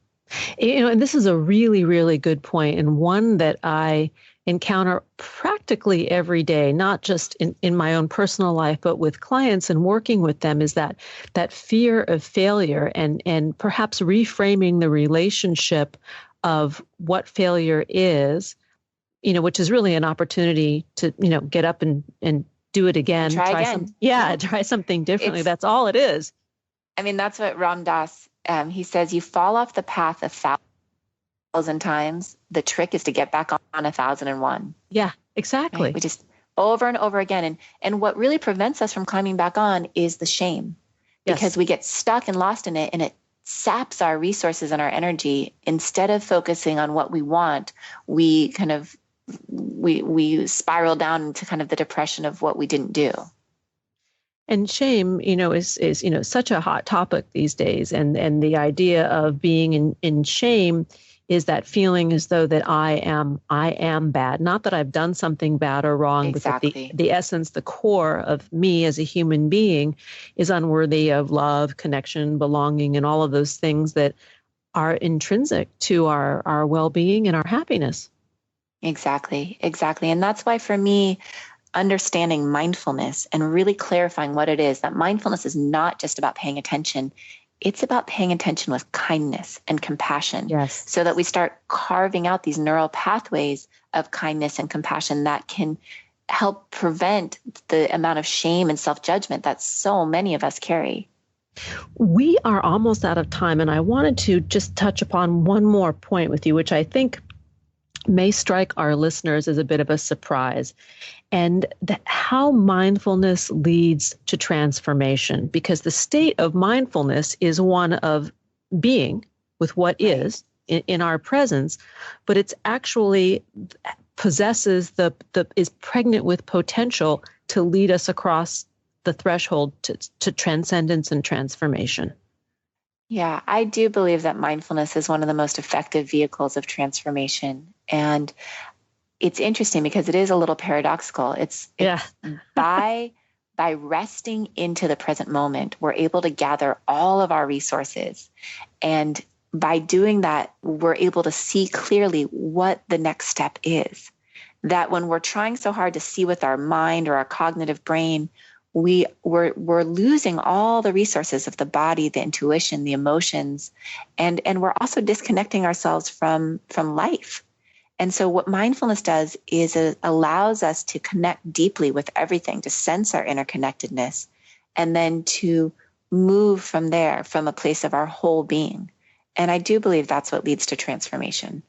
And this is a really, really good point, and one that I encounter practically every day, not just in my own personal life, but with clients and working with them, is that fear of failure and perhaps reframing the relationship of what failure is, which is really an opportunity to, get up and do it again. Try again. Try something differently. That's all it is. I mean, that's what Ram Dass, he says, you fall off the path 1,000 times. The trick is to get back on 1,001. Yeah, exactly. Right? We just over and over again. And what really prevents us from climbing back on is the shame, because we get stuck and lost in it, and it saps our resources and our energy. Instead of focusing on what we want, we kind of, we spiral down into kind of the depression of what we didn't do. And shame, is such a hot topic these days. And the idea of being in shame is that feeling as though that I am bad. Not that I've done something bad or wrong, exactly. But that the essence, the core of me as a human being is unworthy of love, connection, belonging, and all of those things that are intrinsic to our well-being and our happiness. Exactly. And that's why for me, understanding mindfulness and really clarifying what it is, that mindfulness is not just about paying attention. It's about paying attention with kindness and compassion. Yes. So that we start carving out these neural pathways of kindness and compassion that can help prevent the amount of shame and self-judgment that so many of us carry. We are almost out of time, and I wanted to just touch upon one more point with you, which I think may strike our listeners as a bit of a surprise, and how mindfulness leads to transformation, because the state of mindfulness is one of being with what is in our presence, but it's actually possesses is pregnant with potential to lead us across the threshold to transcendence and transformation. Yeah, I do believe that mindfulness is one of the most effective vehicles of transformation. And it's interesting because it is a little paradoxical. It's by resting into the present moment, we're able to gather all of our resources. And by doing that, we're able to see clearly what the next step is. That when we're trying so hard to see with our mind or our cognitive brain, we're losing all the resources of the body, the intuition, the emotions, and we're also disconnecting ourselves from life. And so what mindfulness does is it allows us to connect deeply with everything, to sense our interconnectedness, and then to move from there, from a place of our whole being. And I do believe that's what leads to transformation.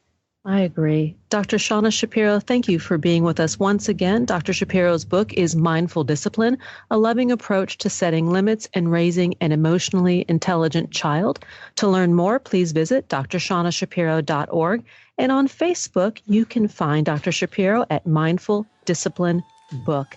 I agree. Dr. Shauna Shapiro, thank you for being with us once again. Dr. Shapiro's book is Mindful Discipline, a loving approach to setting limits and raising an emotionally intelligent child. To learn more, please visit drshaunashapiro.org. And on Facebook, you can find Dr. Shapiro at Mindful Discipline Book.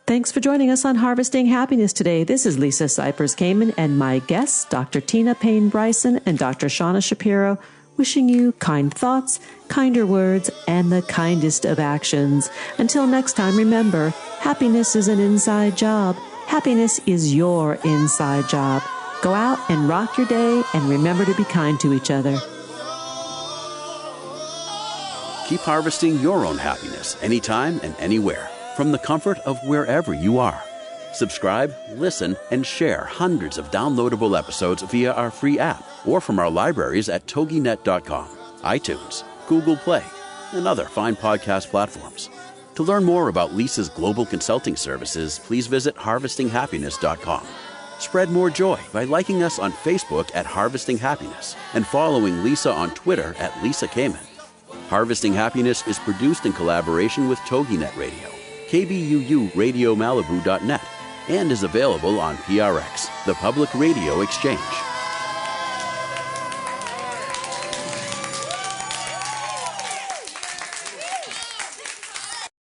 Thanks for joining us on Harvesting Happiness today. This is Lisa Cypers Kamen and my guests, Dr. Tina Payne Bryson and Dr. Shauna Shapiro, wishing you kind thoughts, kinder words, and the kindest of actions. Until next time, remember, happiness is an inside job. Happiness is your inside job. Go out and rock your day, and remember to be kind to each other. Keep harvesting your own happiness anytime and anywhere, from the comfort of wherever you are. Subscribe, listen, and share hundreds of downloadable episodes via our free app or from our libraries at toginet.com, iTunes, Google Play, and other fine podcast platforms. To learn more about Lisa's global consulting services, please visit harvestinghappiness.com. Spread more joy by liking us on Facebook at Harvesting Happiness and following Lisa on Twitter at Lisa Kamen. Harvesting Happiness is produced in collaboration with TogiNet Radio, KBUU Radio Malibu.net, and is available on PRX, the Public Radio Exchange.